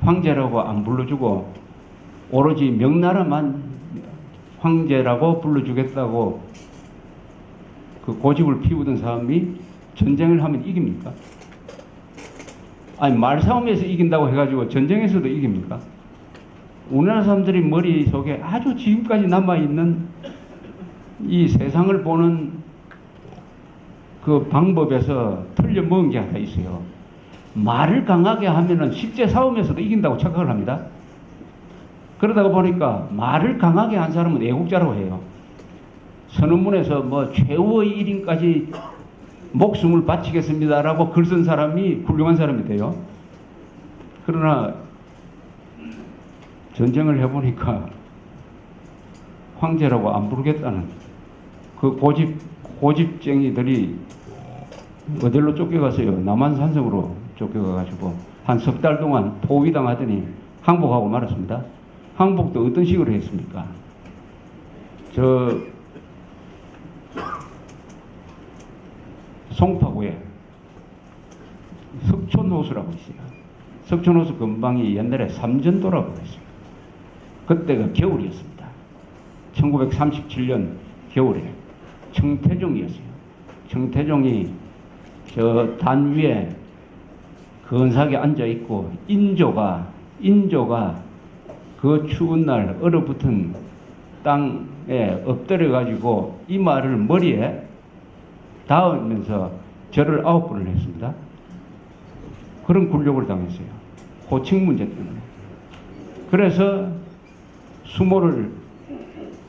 황제라고 안 불러주고 오로지 명나라만 황제라고 불러주겠다고 그 고집을 피우던 사람이 전쟁을 하면 이깁니까? 아니 말싸움에서 이긴다고 해가지고 전쟁에서도 이깁니까? 우리나라 사람들이 머릿속에 아주 지금까지 남아있는 이 세상을 보는 그 방법에서 틀려먹은 게 하나 있어요. 말을 강하게 하면은 실제 싸움에서도 이긴다고 착각을 합니다. 그러다가 보니까 말을 강하게 한 사람은 애국자라고 해요. 선언문에서 뭐 최후의 1인까지 목숨을 바치겠습니다라고 글 쓴 사람이 훌륭한 사람이 돼요. 그러나 전쟁을 해보니까 황제라고 안 부르겠다는 그 고집쟁이들이 어디로 쫓겨갔어요? 남한산성으로 쫓겨가가지고 한 석 달 동안 포위당하더니 항복하고 말았습니다. 항복도 어떤 식으로 했습니까? 송파구에 석촌호수라고 있어요. 석촌호수 근방이 옛날에 삼전도라고 했어요. 그때가 겨울이었습니다. 1937년 겨울에 청태종이었어요. 청태종이 저 단 위에 근사하게 앉아있고 인조가 그 추운 날 얼어붙은 땅에 엎드려가지고 이마를 머리에 닿으면서 절을 9번을 했습니다. 그런 굴욕을 당했어요. 호칭 문제 때문에. 그래서 수모를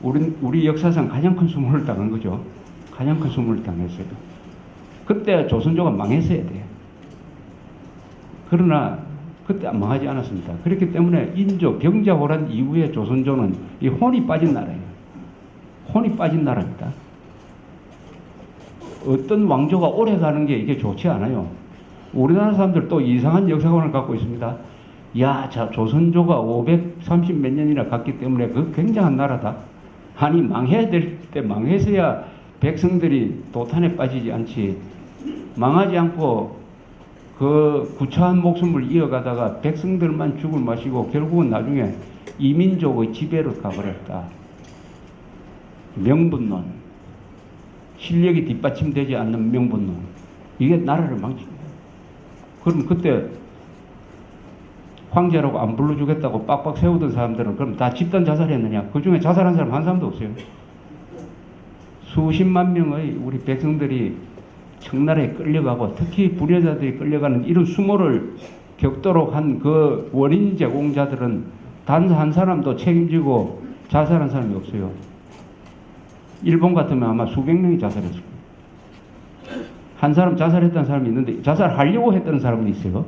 우리 역사상 가장 큰 수모를 당한 거죠. 가장 큰 수모를 당했어요. 그때 조선조가 망했어야 돼요. 그러나 그때 망하지 않았습니다. 그렇기 때문에 인조 병자호란 이후에 조선조는 이 혼이 빠진 나라예요. 혼이 빠진 나라입니다. 어떤 왕조가 오래 가는 게 이게 좋지 않아요. 우리나라 사람들 또 이상한 역사관을 갖고 있습니다. 야, 자, 조선조가 530 몇 년이나 갔기 때문에 그 굉장한 나라다. 아니, 망해야 될 때 망해서야 백성들이 도탄에 빠지지 않지. 망하지 않고 그 구차한 목숨을 이어가다가 백성들만 죽을 마시고 결국은 나중에 이민족의 지배로 가버렸다. 명분론. 실력이 뒷받침되지 않는 명분론. 이게 나라를 망칩니다. 그럼 그때 황제라고 안 불러주겠다고 빡빡 세우던 사람들은 그럼 다 집단 자살했느냐? 그 중에 자살한 사람 한 사람도 없어요. 수십만 명의 우리 백성들이 청나라에 끌려가고 특히 불효자들이 끌려가는 이런 수모를 겪도록 한 그 원인 제공자들은 단 한 사람도 책임지고 자살한 사람이 없어요. 일본 같으면 아마 수백 명이 자살했을 거예요. 한 사람 자살했다는 사람이 있는데 자살하려고 했다는 사람은 있어요.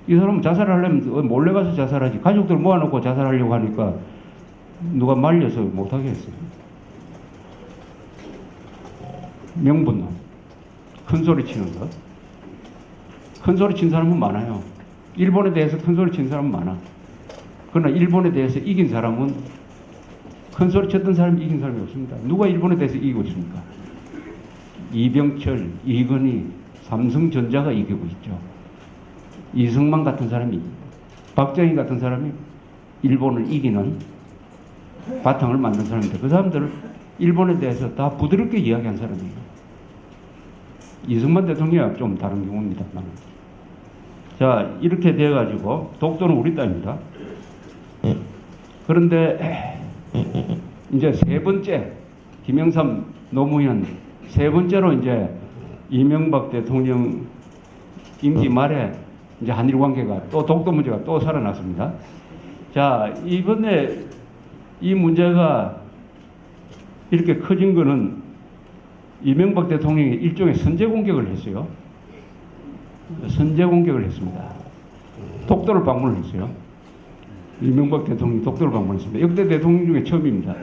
이 사람은 자살을 하려면 몰래 가서 자살하지. 가족들 모아놓고 자살하려고 하니까 누가 말려서 못하게 했어요. 명분론. 큰소리 치는 것. 큰소리 친 사람은 많아요. 일본에 대해서 큰소리 친 사람은 많아. 그러나 일본에 대해서 이긴 사람은 큰소리 쳤던 사람이 이긴 사람이 없습니다. 누가 일본에 대해서 이기고 있습니까? 이병철, 이건희, 삼성전자가 이기고 있죠. 이승만 같은 사람이, 박정희 같은 사람이 일본을 이기는 바탕을 만든 사람인데 그 사람들은 일본에 대해서 다 부드럽게 이야기한 사람이에요. 이승만 대통령이 좀 다른 경우입니다. 자, 이렇게 돼가지고 독도는 우리 땅입니다. 그런데 이제 세 번째 김영삼 노무현 세 번째로 이제 이명박 대통령 임기 말에 이제 한일 관계가 또 독도 문제가 또 살아났습니다. 자, 이번에 이 문제가 이렇게 커진 거는 이명박 대통령이 일종의 선제 공격을 했어요. 선제 공격을 했습니다. 독도를 방문을 했어요. 이명박 대통령이 독도를 방문했습니다. 역대 대통령 중에 처음입니다.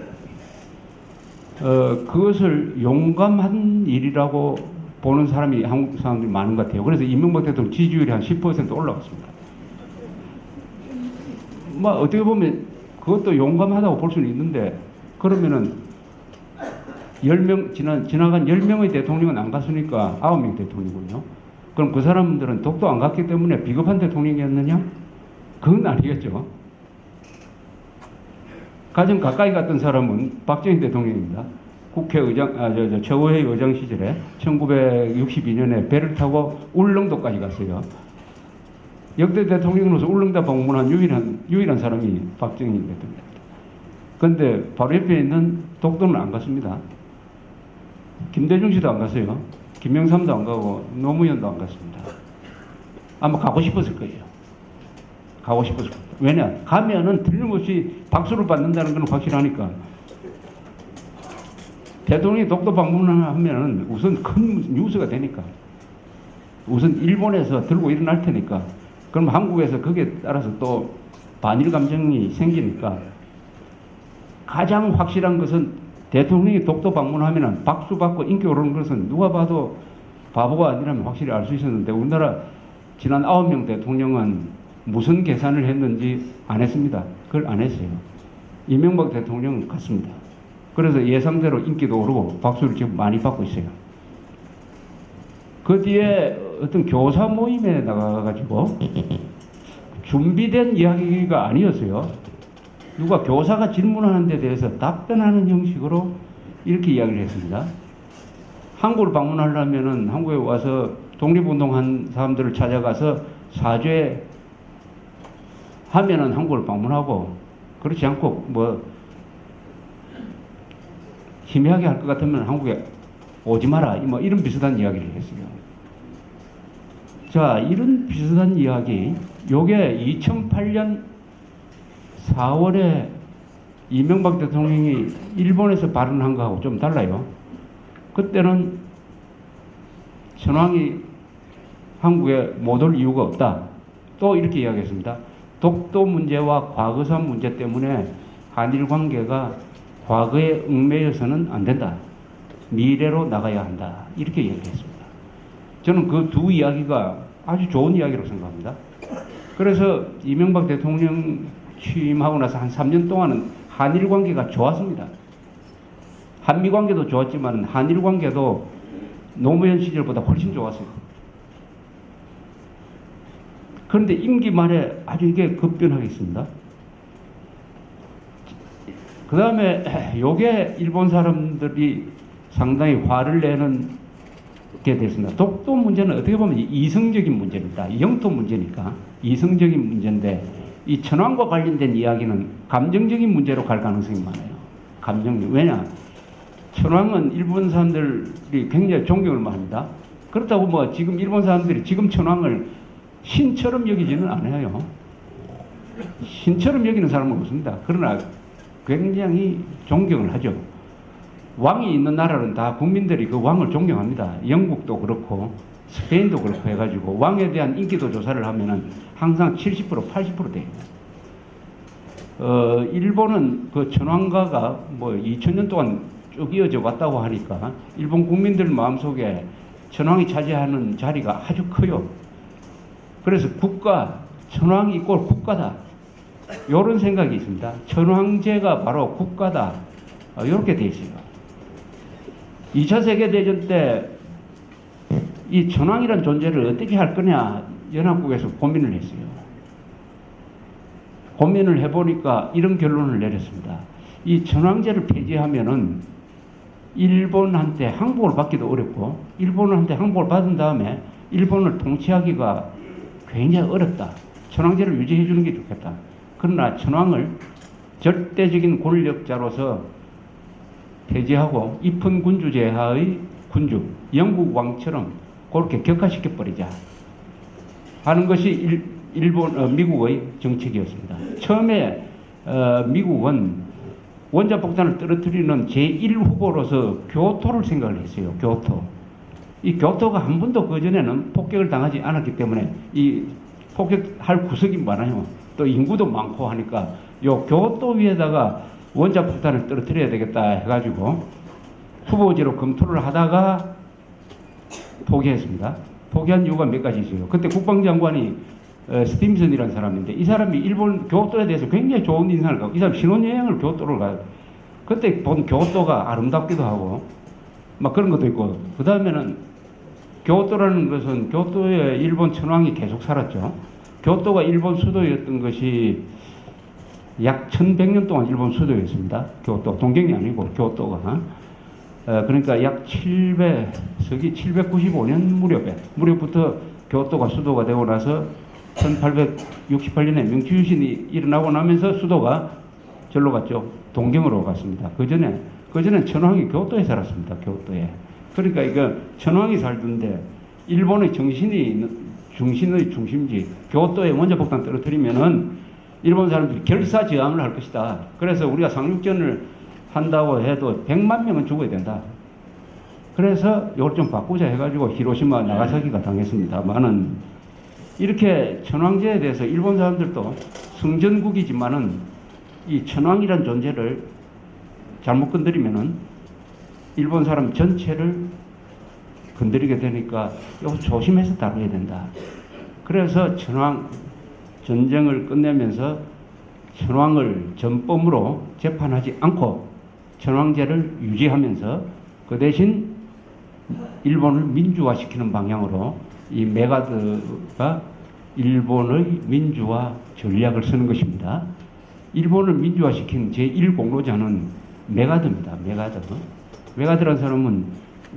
그것을 용감한 일이라고 보는 사람이 한국 사람들이 많은 것 같아요. 그래서 이명박 대통령 지지율이 한 10% 올라갔습니다. 뭐 어떻게 보면 그것도 용감하다고 볼 수는 있는데 그러면은 10명 지나간 10명의 대통령은 안 갔으니까 9명 대통령이군요. 그럼 그 사람들은 독도 안 갔기 때문에 비겁한 대통령이었느냐? 그건 아니겠죠. 가장 가까이 갔던 사람은 박정희 대통령입니다. 국회의장, 최고회의 의장 시절에 1962년에 배를 타고 울릉도까지 갔어요. 역대 대통령으로서 울릉도 방문한 유일한 사람이 박정희 대통령입니다. 그런데 바로 옆에 있는 독도는 안 갔습니다. 김대중 씨도 안 갔어요. 김영삼도 안 가고 노무현도 안 갔습니다. 아마 가고 싶었을 거예요. 가고 싶었을 거예요. 왜냐? 가면은 틀림없이 박수를 받는다는 건 확실하니까. 대통령이 독도 방문을 하면은 우선 큰 뉴스가 되니까. 우선 일본에서 들고 일어날 테니까. 그럼 한국에서 거기에 따라서 또 반일 감정이 생기니까 가장 확실한 것은 대통령이 독도 방문하면 박수 받고 인기 오르는 것은 누가 봐도 바보가 아니라면 확실히 알 수 있었는데 우리나라 지난 9명 대통령은 무슨 계산을 했는지 안 했습니다. 그걸 안 했어요. 이명박 대통령은 갔습니다. 그래서 예상대로 인기도 오르고 박수를 지금 많이 받고 있어요. 그 뒤에 어떤 교사 모임에 나가가지고 준비된 이야기가 아니었어요. 누가 교사가 질문하는 데 대해서 답변하는 형식으로 이렇게 이야기를 했습니다. 한국을 방문하려면은 한국에 와서 독립운동한 사람들을 찾아가서 사죄 하면은 한국을 방문하고 그렇지 않고 뭐 희미하게 할 것 같으면 한국에 오지 마라 뭐 이런 비슷한 이야기를 했어요. 자, 이런 비슷한 이야기 요게 2008년 4월에 이명박 대통령이 일본에서 발언한 거하고 좀 달라요. 그때는 천황이 한국에 못 올 이유가 없다. 또 이렇게 이야기했습니다. 독도 문제와 과거사 문제 때문에 한일 관계가 과거에 얽매여서는 안 된다. 미래로 나가야 한다. 이렇게 이야기했습니다. 저는 그 두 이야기가 아주 좋은 이야기라고 생각합니다. 그래서 이명박 대통령 취임하고 나서 한 3년 동안은 한일 관계가 좋았습니다. 한미 관계도 좋았지만 한일 관계도 노무현 시절보다 훨씬 좋았어요. 그런데 임기 말에 아주 이게 급변하겠습니다. 그 다음에 요게 일본 사람들이 상당히 화를 내는 게 됐습니다. 독도 문제는 어떻게 보면 이성적인 문제입니다. 영토 문제니까 이성적인 문제인데 이 천황과 관련된 이야기는 감정적인 문제로 갈 가능성이 많아요. 감정적. 왜냐? 천황은 일본 사람들이 굉장히 존경을 합니다. 그렇다고 뭐 지금 일본 사람들이 지금 천황을 신처럼 여기지는 않아요. 신처럼 여기는 사람은 없습니다. 그러나 굉장히 존경을 하죠. 왕이 있는 나라는 다 국민들이 그 왕을 존경합니다. 영국도 그렇고 스페인도 그렇고 해가지고 왕에 대한 인기도 조사를 하면은 항상 70% 80% 돼요. 일본은 그 천황가가 뭐 2000년 동안 쭉 이어져 왔다고 하니까 일본 국민들 마음속에 천황이 차지하는 자리가 아주 커요. 그래서 국가, 천황이 꼴 국가다. 이런 생각이 있습니다. 천황제가 바로 국가다. 이렇게 돼 있어요. 2차 세계대전 때 이 천황이라는 존재를 어떻게 할 거냐 연합국에서 고민을 했어요. 고민을 해보니까 이런 결론을 내렸습니다. 이 천황제를 폐지하면은 일본한테 항복을 받기도 어렵고 일본한테 항복을 받은 다음에 일본을 통치하기가 굉장히 어렵다. 천황제를 유지해 주는 게 좋겠다. 그러나 천황을 절대적인 권력자로서 폐지하고 입헌 군주제 하의 군주, 영국 왕처럼 그렇게 격화시켜버리자 하는 것이 미국의 정책이었습니다. 처음에 미국은 원자폭탄을 떨어뜨리는 제1후보로서 교토를 생각을 했어요. 교토. 이 교토가 한 번도 그전에는 폭격을 당하지 않았기 때문에 이 폭격할 구석이 많아요. 또 인구도 많고 하니까 요 교토 위에다가 원자폭탄을 떨어뜨려야 되겠다 해가지고 후보지로 검토를 하다가 포기했습니다. 포기한 이유가 몇 가지 있어요. 그때 국방장관이 스팀슨이라는 사람인데 이 사람이 일본 교토에 대해서 굉장히 좋은 인상을 갖고 이 사람 신혼여행을 교토를 가요. 그때 본 교토가 아름답기도 하고 막 그런 것도 있고 그 다음에는 교토라는 것은 교토에 일본 천황이 계속 살았죠. 교토가 일본 수도였던 것이 약 1100년 동안 일본 수도였습니다. 교토, 동경이 아니고 교토가. 그러니까 약 795년 무렵부터 교토가 수도가 되고 나서 1868년에 명치유신이 일어나고 나면서 수도가 절로 갔죠. 동경으로 갔습니다. 그전엔 천황이 교토에 살았습니다. 교토에. 그러니까 이거 천황이 살던데 일본의 중심의 중심지 교토에 먼저 폭탄 떨어뜨리면은 일본 사람들이 결사저항을 할 것이다. 그래서 우리가 상륙전을 한다고 해도 100만 명은 죽어야 된다. 그래서 이걸 좀 바꾸자 해가지고 히로시마 나가사키가 당했습니다만은 이렇게 천황제에 대해서 일본 사람들도 성전국이지만은 이 천황이란 존재를 잘못 건드리면은 일본 사람 전체를 건드리게 되니까 이거 조심해서 다뤄야 된다. 그래서 천황 전쟁을 끝내면서 천황을 전범으로 재판하지 않고 천황제를 유지하면서 그 대신 일본을 민주화시키는 방향으로 이 메가드가 일본의 민주화 전략을 쓰는 것입니다. 일본을 민주화시킨 제1공로자는 메가드입니다. 메가드라는 사람은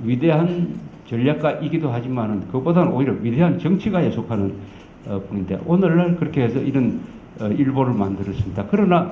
위대한 전략가이기도 하지만 그보다는 오히려 위대한 정치가에 속하는 분인데 오늘날 그렇게 해서 이런 일본을 만들었습니다. 그러나